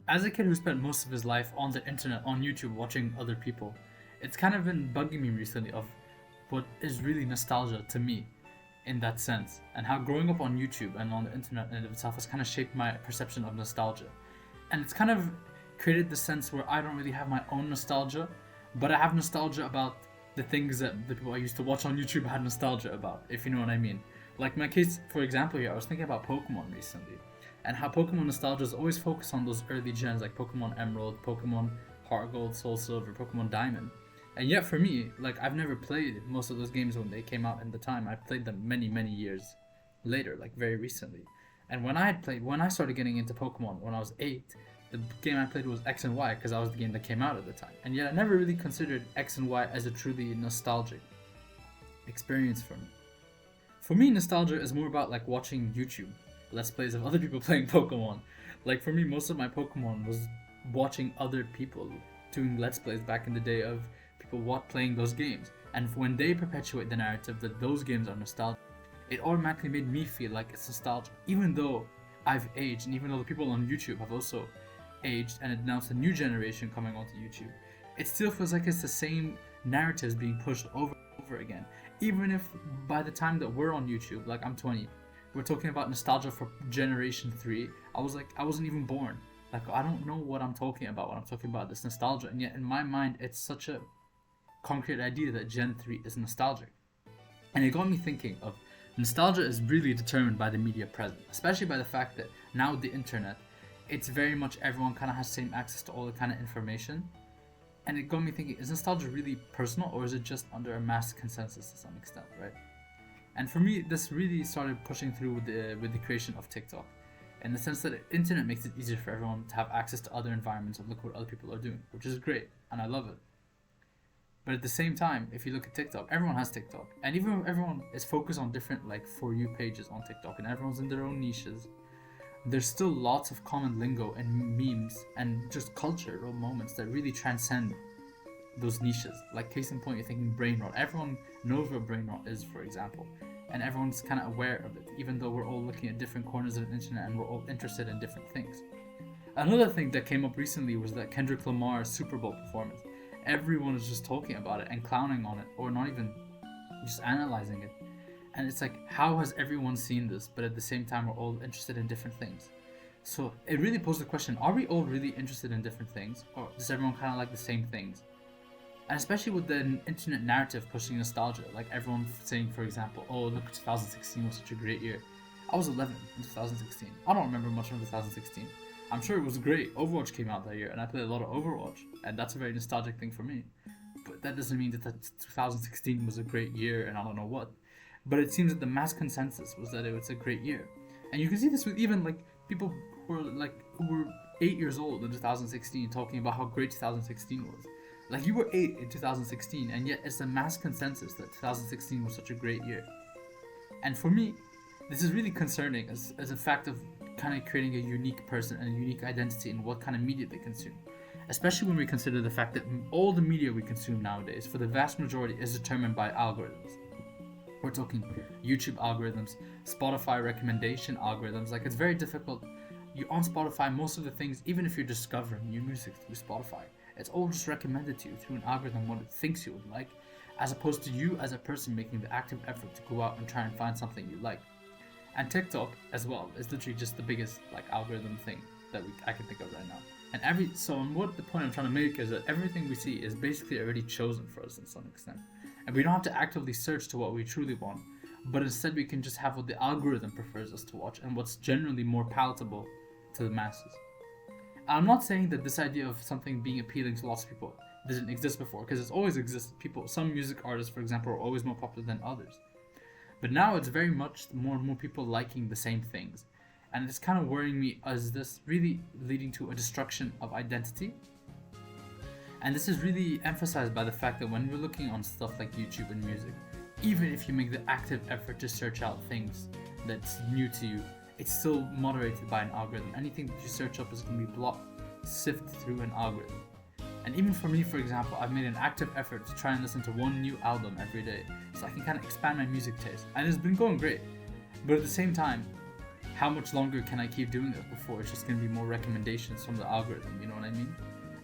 As a kid who spent most of his life on the internet, on YouTube, watching other people, it's kind of been bugging me recently of what is really nostalgia to me in that sense, and how growing up on YouTube and on the internet in itself has kind of shaped my perception of nostalgia. And it's kind of created the sense where I don't really have my own nostalgia, but I have nostalgia about the things that the people I used to watch on YouTube had nostalgia about, if you know what I mean. Like my case, for example, here, I was thinking about Pokemon recently, and how Pokemon nostalgia is always focused on those early gens like Pokemon Emerald, Pokemon Heart Gold, Soul Silver, Pokemon Diamond. And yet for me, like I've never played most of those games when they came out in the time. I played them many, many years later, like very recently. And when I started getting into Pokemon when I was 8, the game I played was X and Y because that was the game that came out at the time. And yet I never really considered X and Y as a truly nostalgic experience for me. For me, nostalgia is more about like watching YouTube Let's Plays of other people playing Pokemon. Like for me, most of my Pokemon was watching other people doing Let's Plays back in the day of people playing those games. And when they perpetuate the narrative that those games are nostalgic, it automatically made me feel like it's nostalgic. Even though I've aged, and even though the people on YouTube have also aged, and now it's a new generation coming onto YouTube, it still feels like it's the same narratives being pushed over and over again. Even if by the time that we're on YouTube, like I'm 20, we're talking about nostalgia for Generation 3, I wasn't even born. Like, I don't know what I'm talking about when I'm talking about this nostalgia, and yet in my mind, it's such a concrete idea that Gen 3 is nostalgic. And it got me thinking of nostalgia is really determined by the media present, especially by the fact that now with the internet, it's very much everyone kind of has the same access to all the kind of information. And it got me thinking, is nostalgia really personal, or is it just under a mass consensus to some extent, right? And for me, this really started pushing through with the creation of TikTok, in the sense that the internet makes it easier for everyone to have access to other environments and look what other people are doing, which is great, and I love it. But at the same time, if you look at TikTok, everyone has TikTok, and even if everyone is focused on different like For You pages on TikTok, and everyone's in their own niches, there's still lots of common lingo and memes and just cultural moments that really transcend those niches. Like case in point, you're thinking brain rot. Everyone knows what brain rot is, for example, and everyone's kind of aware of it, even though we're all looking at different corners of the internet and we're all interested in different things. Another thing that came up recently was that Kendrick Lamar's Super Bowl performance. Everyone is just talking about it and clowning on it, or not even just analyzing it. And it's like, how has everyone seen this, but at the same time we're all interested in different things? So it really posed the question, are we all really interested in different things, or does everyone kind of like the same things? And especially with the internet narrative pushing nostalgia, like everyone saying, for example, oh, look, 2016 was such a great year. I was 11 in 2016. I don't remember much from 2016. I'm sure it was great. Overwatch came out that year, and I played a lot of Overwatch, and that's a very nostalgic thing for me. But that doesn't mean that 2016 was a great year, and I don't know what. But it seems that the mass consensus was that it was a great year, and you can see this with even like people who were 8 years old in 2016 talking about how great 2016 was. Like you were 8 in 2016, and yet it's a mass consensus that 2016 was such a great year. And for me, this is really concerning as a fact of kind of creating a unique person and a unique identity in what kind of media they consume. Especially when we consider the fact that all the media we consume nowadays, for the vast majority, is determined by algorithms. We're talking YouTube algorithms, Spotify recommendation algorithms. Like it's very difficult. You on Spotify, most of the things, even if you're discovering new music through Spotify, it's all just recommended to you through an algorithm what it thinks you would like, as opposed to you as a person making the active effort to go out and try and find something you like. And TikTok as well is literally just the biggest like algorithm thing that I can think of right now. And what the point I'm trying to make is that everything we see is basically already chosen for us in some extent. And we don't have to actively search to what we truly want, but instead we can just have what the algorithm prefers us to watch and what's generally more palatable to the masses. I'm not saying that this idea of something being appealing to lots of people didn't exist before, because it's always existed. Some music artists, for example, are always more popular than others. But now it's very much more and more people liking the same things. And it's kind of worrying me, as this really leading to a destruction of identity. And this is really emphasized by the fact that when we're looking on stuff like YouTube and music, even if you make the active effort to search out things that's new to you, it's still moderated by an algorithm. Anything that you search up is going to be sifted through an algorithm. And even for me, for example, I've made an active effort to try and listen to one new album every day, so I can kind of expand my music taste. And it's been going great. But at the same time, how much longer can I keep doing this before it's just going to be more recommendations from the algorithm, you know what I mean?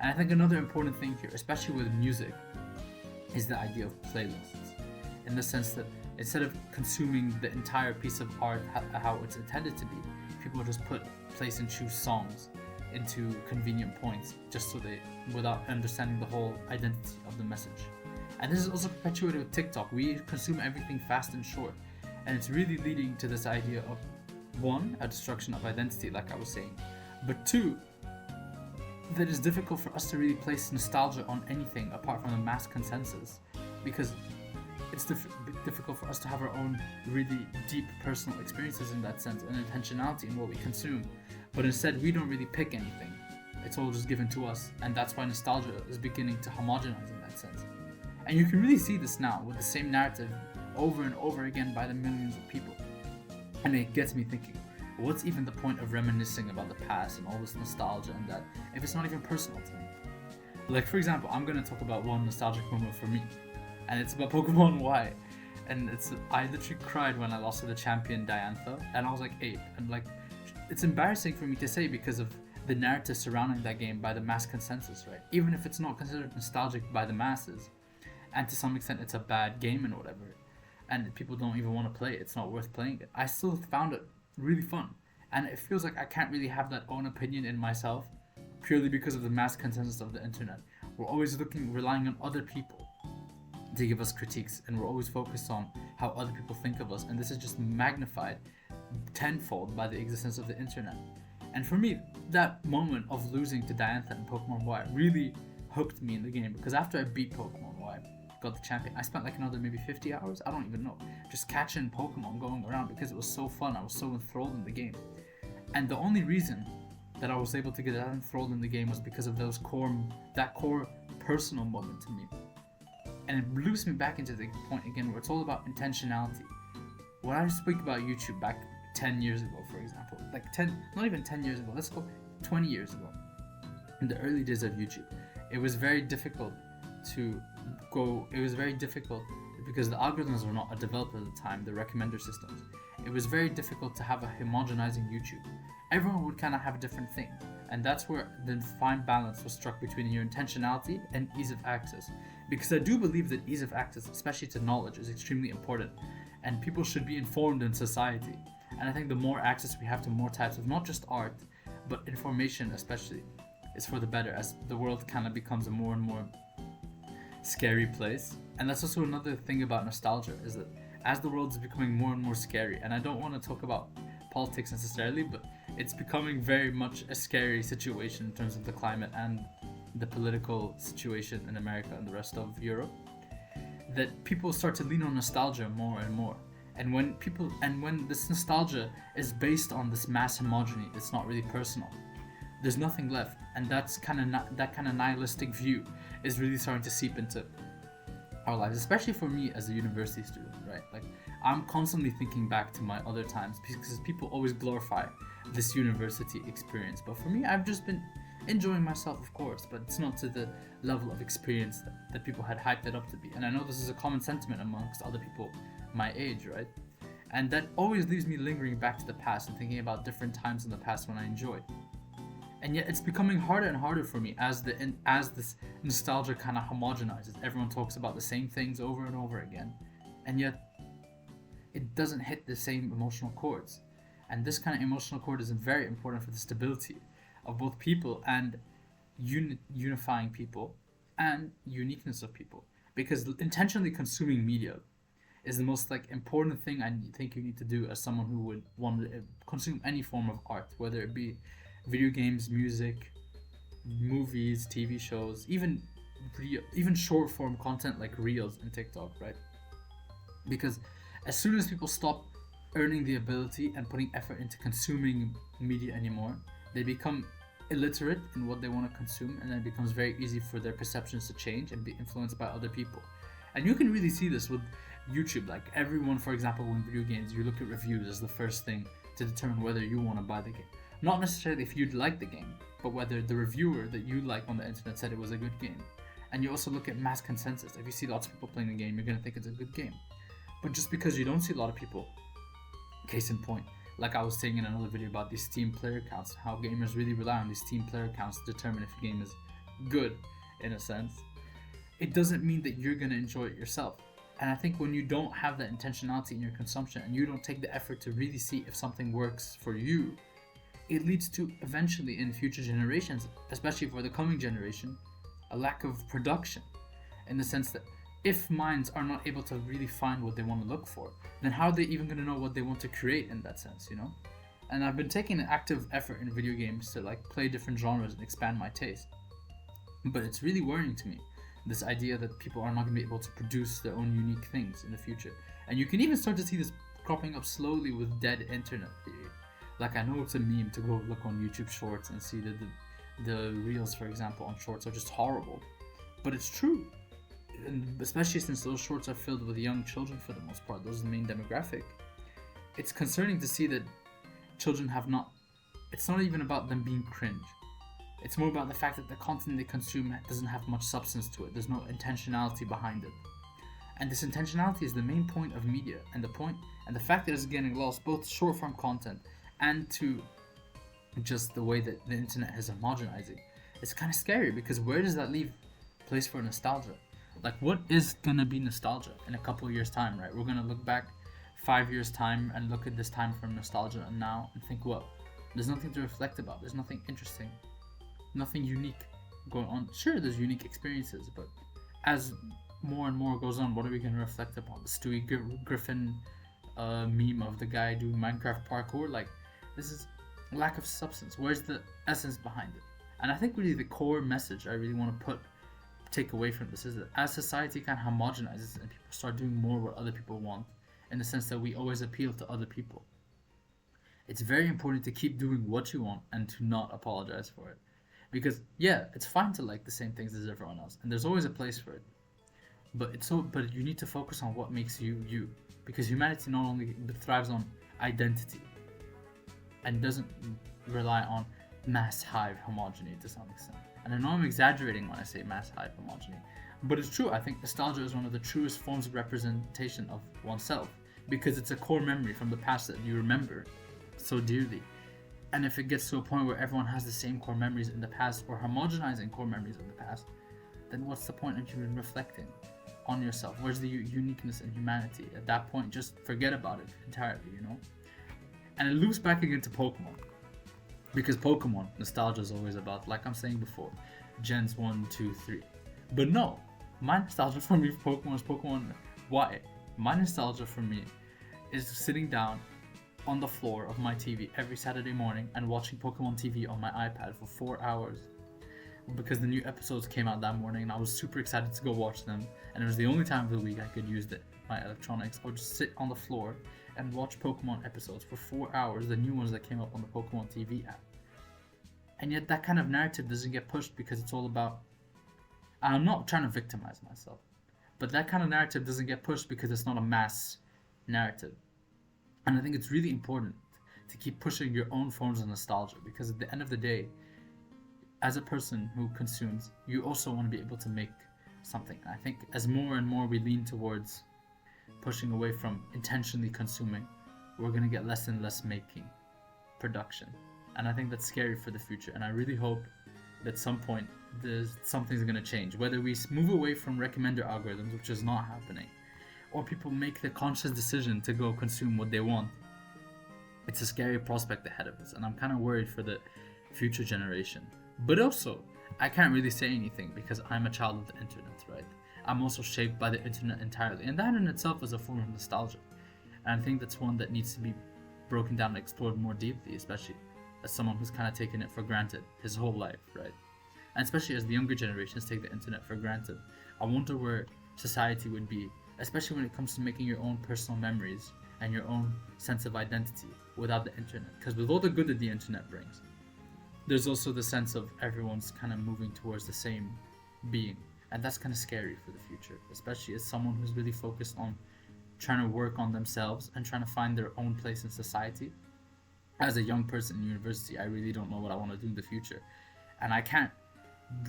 And I think another important thing here, especially with music, is the idea of playlists, in the sense that instead of consuming the entire piece of art how it's intended to be, people just place and choose songs into convenient points just so they, without understanding the whole identity of the message. And this is also perpetuated with TikTok. We consume everything fast and short, and it's really leading to this idea of, one, a destruction of identity, like I was saying, but two, that it's difficult for us to really place nostalgia on anything apart from the mass consensus, because it's difficult for us to have our own really deep personal experiences in that sense and intentionality in what we consume. But instead, we don't really pick anything. It's all just given to us, and that's why nostalgia is beginning to homogenize in that sense. And you can really see this now with the same narrative over and over again by the millions of people. And it gets me thinking, what's even the point of reminiscing about the past and all this nostalgia and that if it's not even personal to me? Like, for example, I'm going to talk about one nostalgic moment for me, and it's about Pokemon Y. And I literally cried when I lost to the champion Diantha, and I was like 8, and like, it's embarrassing for me to say because of the narrative surrounding that game by the mass consensus, right? Even if it's not considered nostalgic by the masses, and to some extent it's a bad game and whatever, and people don't even want to play it, it's not worth playing it, I still found it really fun. And it feels like I can't really have that own opinion in myself purely because of the mass consensus of the internet. We're always relying on other people to give us critiques, and we're always focused on how other people think of us, and this is just magnified tenfold by the existence of the internet. And for me, that moment of losing to Diantha in Pokemon Y really hooked me in the game, because after I beat Pokemon Y, got the champion, I spent like another maybe 50 hours, I don't even know, just catching Pokemon going around because it was so fun. I was so enthralled in the game. And the only reason that I was able to get that enthralled in the game was because of that core personal moment to me. And it loops me back into the point again where it's all about intentionality. When I speak about YouTube back 10 years ago, for example, not even 10 years ago, let's go 20 years ago, in the early days of YouTube, it was very difficult because the algorithms were not developed at the time, the recommender systems. It was very difficult to have a homogenizing YouTube. Everyone would kind of have a different thing, and that's where the fine balance was struck between your intentionality and ease of access. Because I do believe that ease of access, especially to knowledge, is extremely important, and people should be informed in society. And I think the more access we have to more types of not just art, but information especially, is for the better, as the world kind of becomes a more and more scary place. And that's also another thing about nostalgia, is that as the world is becoming more and more scary, and I don't want to talk about politics necessarily, but it's becoming very much a scary situation in terms of the climate and the political situation in America and the rest of Europe, that people start to lean on nostalgia more and more. And when this nostalgia is based on this mass homogeny, it's not really personal, there's nothing left. And that kind of nihilistic view is really starting to seep into our lives, especially for me as a university student, right? Like, I'm constantly thinking back to my other times because people always glorify this university experience. But for me, I've just been enjoying myself, of course, but it's not to the level of experience that people had hyped it up to be. And I know this is a common sentiment amongst other people my age, right? And that always leaves me lingering back to the past and thinking about different times in the past when I enjoyed. And yet it's becoming harder and harder for me as this nostalgia kind of homogenizes. Everyone talks about the same things over and over again, and yet it doesn't hit the same emotional chords. And this kind of emotional chord is very important for the stability of both people and unifying people and uniqueness of people. Because intentionally consuming media is the most important thing I think you need to do as someone who would want to consume any form of art, whether it be video games, music, movies, TV shows, even short form content like Reels and TikTok, right? Because as soon as people stop earning the ability and putting effort into consuming media anymore, they become illiterate in what they want to consume, and then it becomes very easy for their perceptions to change and be influenced by other people. And you can really see this with YouTube. Like, everyone, for example, in video games, you look at reviews as the first thing to determine whether you want to buy the game. Not necessarily if you'd like the game, but whether the reviewer that you like on the internet said it was a good game. And you also look at mass consensus. If you see lots of people playing the game, you're going to think it's a good game. But just because you don't see a lot of people, case in point, Like I was saying in another video about these Steam player counts, how gamers really rely on these Steam player counts to determine if a game is good, in a sense. It doesn't mean that you're going to enjoy it yourself. And I think when you don't have that intentionality in your consumption and you don't take the effort to really see if something works for you, it leads to eventually in future generations, especially for the coming generation, a lack of production. In the sense that if minds are not able to really find what they want to look for, then how are they even going to know what they want to create in that sense, you know? And I've been taking an active effort in video games to like play different genres and expand my taste. But it's really worrying to me, this idea that people are not going to be able to produce their own unique things in the future. And you can even start to see this cropping up slowly with dead internet theory. Like I know it's a meme to go look on YouTube Shorts and see that the reels, for example, on Shorts are just horrible. But it's true. And especially since those shorts are filled with young children for the most part, those are the main demographic. It's concerning to see that children have not, it's not even about them being cringe. It's more about the fact that the content they consume doesn't have much substance to it. There's no intentionality behind it. And this intentionality is the main point of media, and the fact that it's getting lost, both short form content and to just the way that the internet is homogenizing. It's kind of scary, because where does that leave place for nostalgia? Like, what is gonna be nostalgia in a couple of years' time, right? We're gonna look back 5 years' time and look at this time from nostalgia and now and think, well, there's nothing to reflect about. There's nothing interesting, nothing unique going on. Sure, there's unique experiences, but as more and more goes on, what are we gonna reflect upon? The Stewie Griffin meme of the guy doing Minecraft parkour, like, this is lack of substance. Where's the essence behind it? And I think really the core message I really want to take away from this is that as society kind of homogenizes and people start doing more what other people want, in the sense that we always appeal to other people, it's very important to keep doing what you want and to not apologize for it. Because yeah, it's fine to like the same things as everyone else, and there's always a place for it. But you need to focus on what makes you you, because humanity not only thrives on identity and doesn't rely on mass hive homogeny to some extent. And I know I'm exaggerating when I say mass hive homogeny, but it's true. I think nostalgia is one of the truest forms of representation of oneself, because it's a core memory from the past that you remember so dearly. And if it gets to a point where everyone has the same core memories in the past, or homogenizing core memories of the past, then what's the point of you reflecting on yourself? Where's the uniqueness and humanity? At that point, just forget about it entirely, you know? And it loops back again to Pokemon. Because Pokemon, nostalgia is always about, like I'm saying before, Gens 1, 2, 3. But no, my nostalgia for me for Pokemon is Pokemon Y. My nostalgia for me is sitting down on the floor of my TV every Saturday morning and watching Pokemon TV on my iPad for 4 hours. Because the new episodes came out that morning and I was super excited to go watch them. And it was the only time of the week I could use my electronics. I would just sit on the floor and watch Pokemon episodes for 4 hours, the new ones that came up on the Pokemon TV app. And yet that kind of narrative doesn't get pushed, because it's all about, I'm not trying to victimize myself, but that kind of narrative doesn't get pushed because it's not a mass narrative. And I think it's really important to keep pushing your own forms of nostalgia, because at the end of the day, as a person who consumes, you also want to be able to make something. And I think as more and more we lean towards pushing away from intentionally consuming, we're going to get less and less making, production. And I think that's scary for the future. And I really hope that at some point something's going to change. Whether we move away from recommender algorithms, which is not happening, or people make the conscious decision to go consume what they want. It's a scary prospect ahead of us. And I'm kind of worried for the future generation. But also, I can't really say anything because I'm a child of the internet, right? I'm also shaped by the internet entirely, and that in itself is a form of nostalgia. And I think that's one that needs to be broken down and explored more deeply, especially as someone who's kind of taken it for granted his whole life, right? And especially as the younger generations take the internet for granted. I wonder where society would be, especially when it comes to making your own personal memories and your own sense of identity without the internet. Because with all the good that the internet brings, there's also the sense of everyone's kind of moving towards the same being. And that's kind of scary for the future, especially as someone who's really focused on trying to work on themselves and trying to find their own place in society. As a young person in university, I really don't know what I want to do in the future. And I can't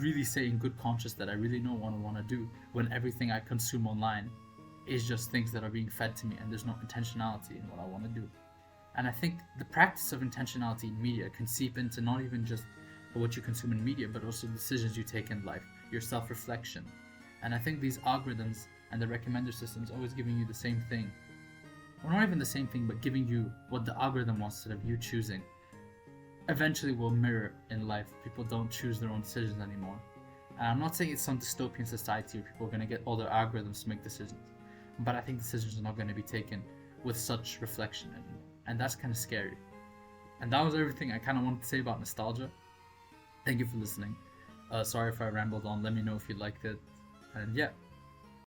really say in good conscience that I really know what I want to do when everything I consume online is just things that are being fed to me and there's no intentionality in what I want to do. And I think the practice of intentionality in media can seep into not even just what you consume in media, but also decisions you take in life, your self reflection. And I think these algorithms and the recommender systems always giving you the same thing, or not even the same thing, but giving you what the algorithm wants instead of you choosing, eventually will mirror in life. People don't choose their own decisions anymore. And I'm not saying it's some dystopian society where people are going to get all their algorithms to make decisions, but I think decisions are not going to be taken with such reflection anymore. And that's kind of scary. And that was everything I kind of wanted to say about nostalgia. Thank you for listening. Sorry if I rambled on. Let me know if you liked it. And yeah,